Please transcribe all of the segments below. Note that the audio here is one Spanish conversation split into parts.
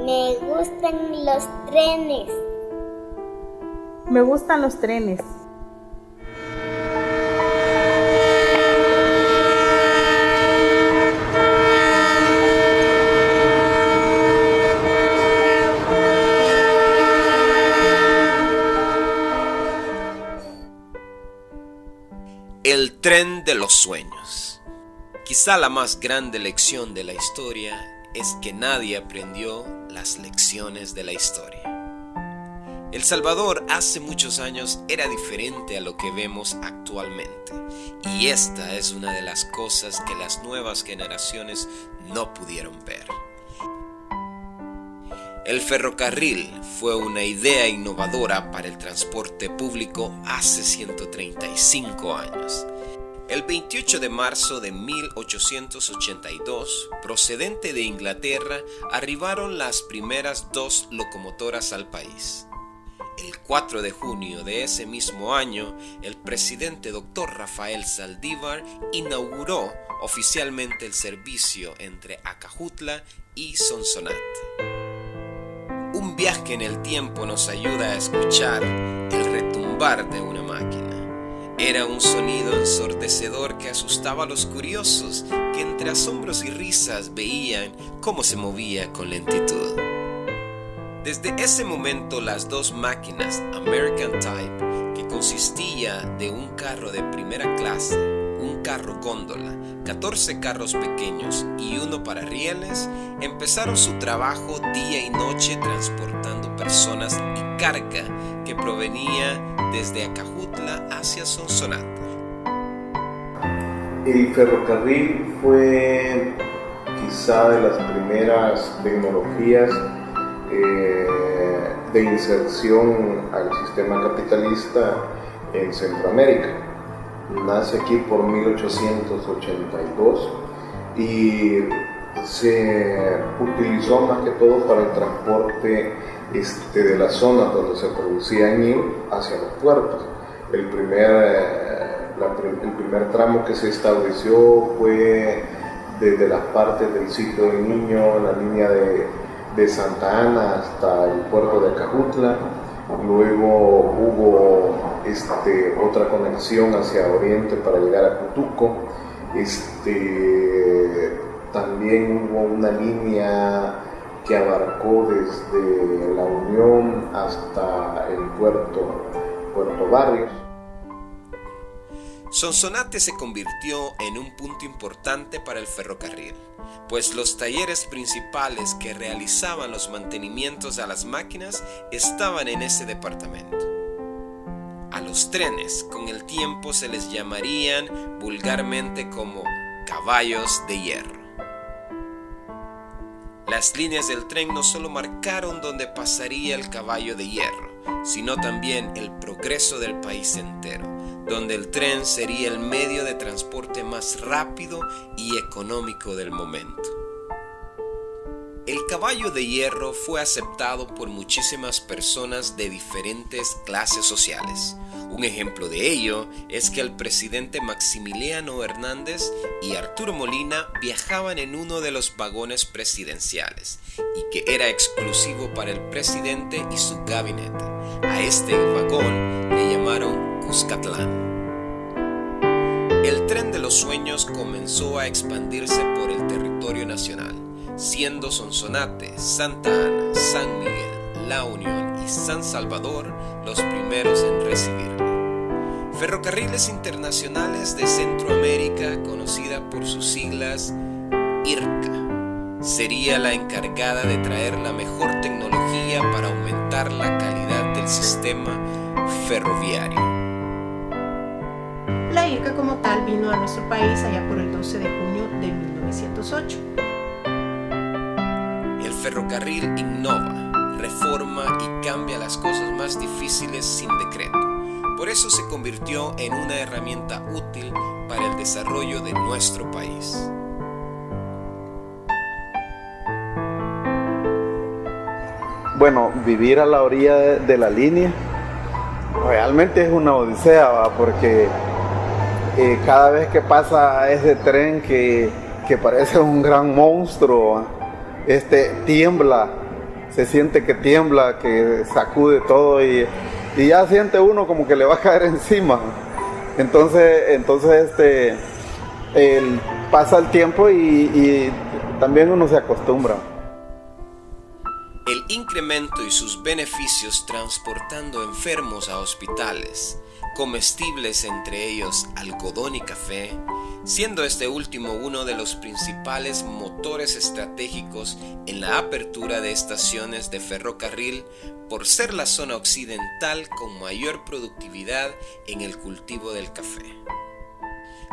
Me gustan los trenes. Me gustan los trenes. El tren de los sueños. Quizá la más grande lección de la historia es que nadie aprendió las lecciones de la historia. El Salvador hace muchos años era diferente a lo que vemos actualmente, y esta es una de las cosas que las nuevas generaciones no pudieron ver. El ferrocarril fue una idea innovadora para el transporte público hace 135 años. El 28 de marzo de 1882, procedente de Inglaterra, arribaron las primeras 2 locomotoras al país. El 4 de junio de ese mismo año, el presidente Dr. Rafael Saldívar inauguró oficialmente el servicio entre Acajutla y Sonsonate. Un viaje en el tiempo nos ayuda a escuchar el retumbar de una máquina. Era un sonido ensordecedor que asustaba a los curiosos que entre asombros y risas veían cómo se movía con lentitud. Desde ese momento las 2 máquinas American Type, que consistía de un carro de primera clase, un carro góndola, 14 carros pequeños y uno para rieles, empezaron su trabajo día y noche transportando personas y carga que provenía desde Acajutla hacia Sonsonate. El ferrocarril fue quizá de las primeras tecnologías de inserción al sistema capitalista en Centroamérica. Nace aquí por 1882 y se utilizó más que todo para el transporte de las zonas donde se producía añil hacia los puertos. El primer tramo que se estableció fue desde las partes del sitio del Niño, la línea de Santa Ana hasta el puerto de Acajutla. Luego hubo otra conexión hacia oriente para llegar a Cutuco. También hubo una línea que abarcó desde La Unión hasta el Puerto Barrios. Sonsonate se convirtió en un punto importante para el ferrocarril, pues los talleres principales que realizaban los mantenimientos a las máquinas estaban en ese departamento. A los trenes, con el tiempo se les llamarían vulgarmente como caballos de hierro. Las líneas del tren no solo marcaron dónde pasaría el caballo de hierro, sino también el progreso del país entero, donde el tren sería el medio de transporte más rápido y económico del momento. El caballo de hierro fue aceptado por muchísimas personas de diferentes clases sociales. Un ejemplo de ello es que el presidente Maximiliano Hernández y Arturo Molina viajaban en uno de los vagones presidenciales y que era exclusivo para el presidente y su gabinete. A este vagón le llamaron Cuscatlán. El tren de los sueños comenzó a expandirse por el territorio nacional, siendo Sonsonate, Santa Ana, San Miguel, La Unión y San Salvador los primeros en recibirlo. Ferrocarriles Internacionales de Centroamérica, conocida por sus siglas IRCA, sería la encargada de traer la mejor tecnología para aumentar la calidad del sistema ferroviario. La IRCA como tal vino a nuestro país allá por el 12 de junio de 1908. El ferrocarril innova, reforma y cambia las cosas más difíciles sin decreto. Por eso se convirtió en una herramienta útil para el desarrollo de nuestro país. Bueno, vivir a la orilla de la línea realmente es una odisea, ¿va? Porque cada vez que pasa ese tren que parece un gran monstruo, tiembla se siente que tiembla, que sacude todo y ya siente uno como que le va a caer encima. Entonces pasa el tiempo y también uno se acostumbra. El incremento y sus beneficios transportando enfermos a hospitales, comestibles entre ellos algodón y café, siendo este último uno de los principales motores estratégicos en la apertura de estaciones de ferrocarril por ser la zona occidental con mayor productividad en el cultivo del café.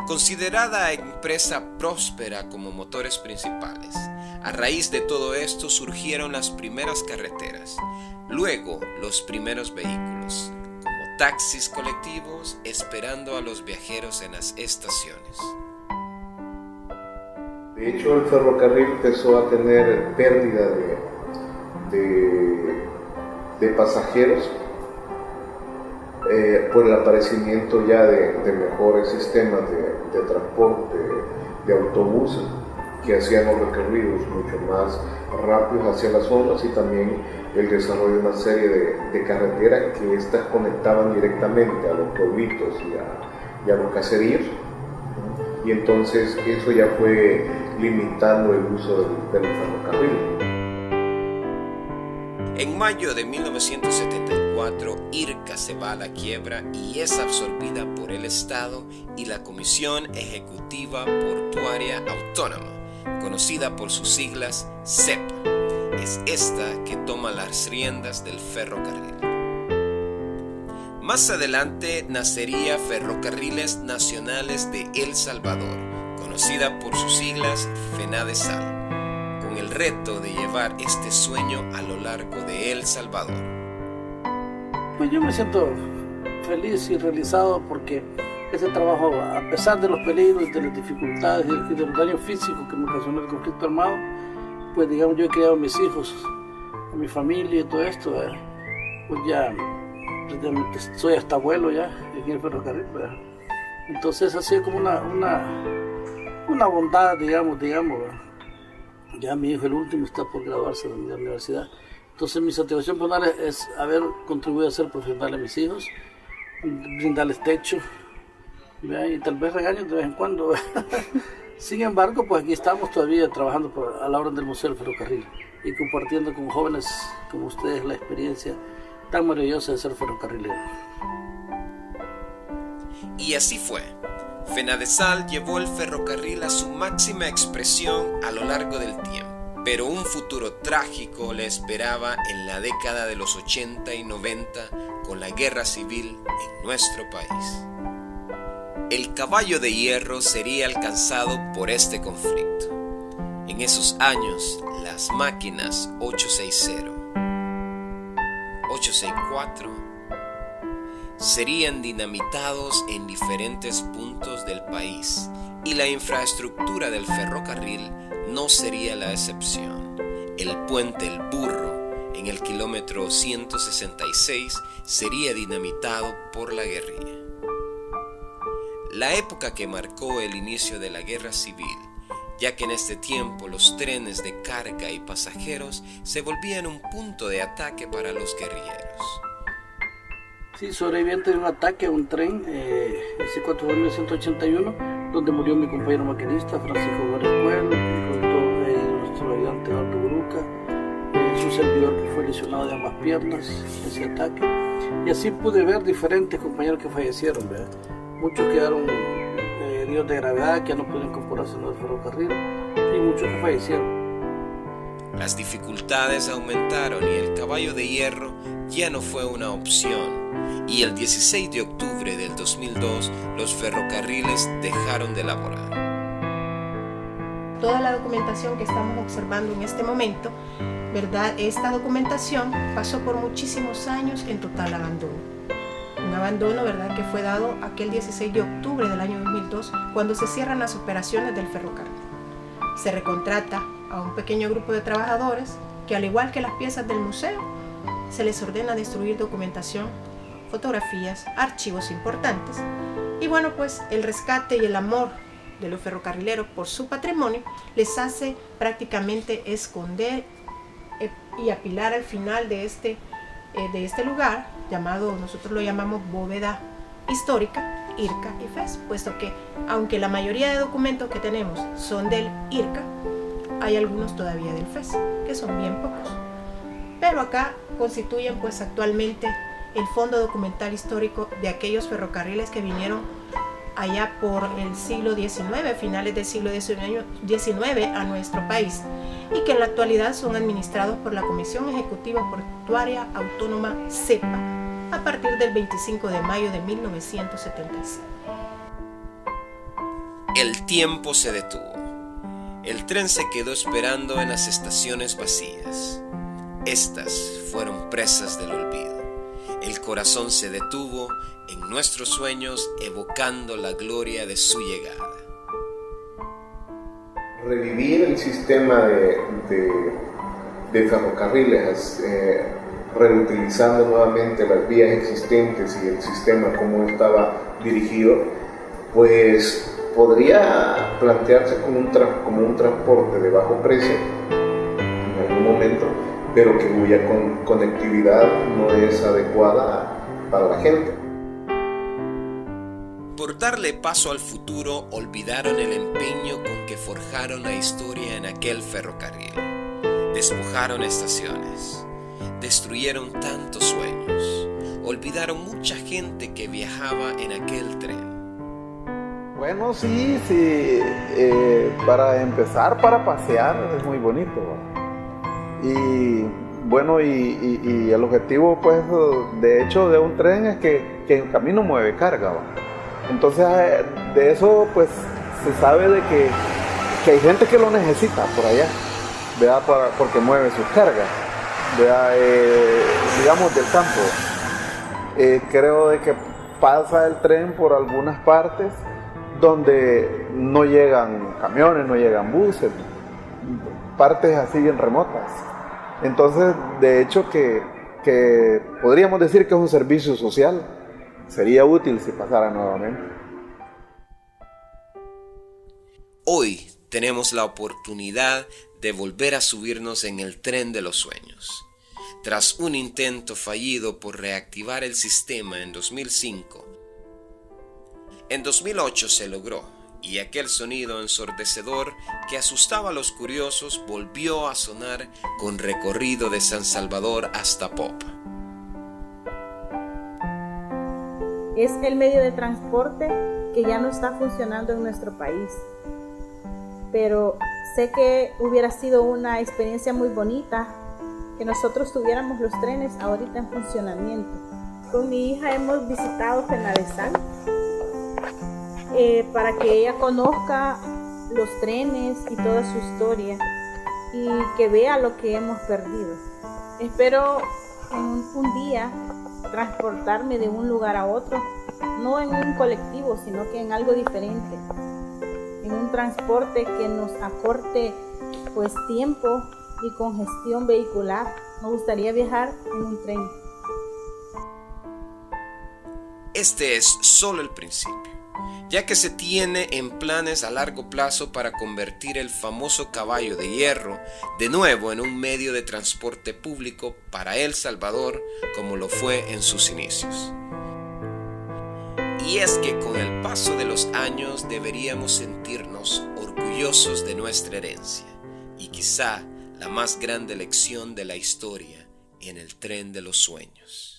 Considerada empresa próspera como motores principales, a raíz de todo esto surgieron las primeras carreteras, luego los primeros vehículos, como taxis colectivos esperando a los viajeros en las estaciones. De hecho, el ferrocarril empezó a tener pérdida de pasajeros por el aparecimiento ya de mejores sistemas de transporte, de autobuses que hacían los recorridos mucho más rápidos hacia las zonas, y también el desarrollo de una serie de carreteras que estas conectaban directamente a los pueblitos y a los caseríos, y entonces eso ya fue limitando el uso del ferrocarril. En mayo de 1974, IRCA se va a la quiebra y es absorbida por el Estado y la Comisión Ejecutiva Portuaria Autónoma, conocida por sus siglas CEPA. Es esta que toma las riendas del ferrocarril. Más adelante nacería Ferrocarriles Nacionales de El Salvador, conocida por sus siglas FENADESAL, con el reto de llevar este sueño a lo largo de El Salvador. Pues yo me siento feliz y realizado porque ese trabajo, a pesar de los peligros, de las dificultades y de los daños físicos que me ocasionó el conflicto armado, pues digamos, yo he criado a mis hijos, a mi familia y todo esto, pues ya prácticamente soy hasta abuelo ya en el ferrocarril, ¿verdad? Entonces ha sido como una bondad, digamos, ¿verdad? Ya mi hijo, el último, está por graduarse de la universidad. Entonces mi satisfacción personal es haber contribuido a ser profesional a mis hijos, brindarles techo, ¿verdad? Y tal vez regaños de vez en cuando. Sin embargo, pues aquí estamos todavía trabajando a la orden del Museo del Ferrocarril y compartiendo con jóvenes como ustedes la experiencia tan maravillosa de ser ferrocarrilero. Y así fue. FENADESAL llevó el ferrocarril a su máxima expresión a lo largo del tiempo, pero un futuro trágico le esperaba en la década de los 80 y 90 con la guerra civil en nuestro país. El caballo de hierro sería alcanzado por este conflicto. En esos años, las máquinas 860, 864 serían dinamitados en diferentes puntos del país y la infraestructura del ferrocarril no sería la excepción. El puente El Burro en el kilómetro 166 sería dinamitado por la guerrilla. La época que marcó el inicio de la guerra civil, ya que en este tiempo los trenes de carga y pasajeros se volvían un punto de ataque para los guerrilleros. Sí, sobreviviente de un ataque a un tren, ese 4 de 1981, donde murió mi compañero maquinista Francisco Guarascuel, nuestro ayudante Eduardo Buruca, su servidor que fue lesionado de ambas piernas en ese ataque. Y así pude ver diferentes compañeros que fallecieron, ¿verdad? Muchos quedaron heridos de gravedad, que ya no pueden incorporarse en el ferrocarril, y muchos que fallecieron. Las dificultades aumentaron y el caballo de hierro ya no fue una opción. Y el 16 de octubre del 2002, los ferrocarriles dejaron de laborar. Toda la documentación que estamos observando en este momento, ¿verdad? Esta documentación pasó por muchísimos años en total abandono. Un abandono, ¿verdad?, que fue dado aquel 16 de octubre del año 2002, cuando se cierran las operaciones del ferrocarril. Se recontrata a un pequeño grupo de trabajadores que, al igual que las piezas del museo, se les ordena destruir documentación, fotografías, archivos importantes. Y bueno, pues el rescate y el amor de los ferrocarrileros por su patrimonio les hace prácticamente esconder y a pilar al final de este lugar, llamado, nosotros lo llamamos bóveda histórica, IRCA y FES, puesto que aunque la mayoría de documentos que tenemos son del IRCA, hay algunos todavía del FES, que son bien pocos. Pero acá constituyen pues actualmente el fondo documental histórico de aquellos ferrocarriles que vinieron allá por el siglo XIX, finales del siglo XIX a nuestro país, y que en la actualidad son administrados por la Comisión Ejecutiva Portuaria Autónoma CEPA a partir del 25 de mayo de 1975. El tiempo se detuvo. El tren se quedó esperando en las estaciones vacías. Estas fueron presas del olvido. El corazón se detuvo en nuestros sueños evocando la gloria de su llegada. Revivir el sistema de ferrocarriles, reutilizando nuevamente las vías existentes y el sistema como estaba dirigido, pues podría plantearse como un transporte de bajo precio en algún momento, pero que cuya conectividad no es adecuada para la gente. Por darle paso al futuro, olvidaron el empeño con que forjaron la historia en aquel ferrocarril. Despojaron estaciones, destruyeron tantos sueños, olvidaron mucha gente que viajaba en aquel tren. Bueno, sí, para empezar, para pasear es muy bonito, ¿verdad? Y bueno, y el objetivo, pues, de hecho, de un tren es que en camino mueve carga, ¿verdad? Entonces, de eso, pues, se sabe de que hay gente que lo necesita por allá, ¿verdad? Porque mueve sus cargas, ¿verdad? Digamos, del campo. Creo de que pasa el tren por algunas partes donde no llegan camiones, no llegan buses, partes así bien remotas. Entonces, de hecho, que podríamos decir que es un servicio social. Sería útil si pasara nuevamente. Hoy tenemos la oportunidad de volver a subirnos en el tren de los sueños. Tras un intento fallido por reactivar el sistema en 2005, en 2008 se logró, y aquel sonido ensordecedor que asustaba a los curiosos volvió a sonar con recorrido de San Salvador hasta Popa. Es el medio de transporte que ya no está funcionando en nuestro país. Pero sé que hubiera sido una experiencia muy bonita que nosotros tuviéramos los trenes ahorita en funcionamiento. Con mi hija hemos visitado Penalesal para que ella conozca los trenes y toda su historia y que vea lo que hemos perdido. Espero en un día transportarme de un lugar a otro, no en un colectivo, sino que en algo diferente, en un transporte que nos acorte pues tiempo y congestión vehicular. Me gustaría viajar en un tren. Este es solo el principio, ya que se tiene en planes a largo plazo para convertir el famoso caballo de hierro de nuevo en un medio de transporte público para El Salvador como lo fue en sus inicios. Y es que con el paso de los años deberíamos sentirnos orgullosos de nuestra herencia y quizá la más grande lección de la historia en el tren de los sueños.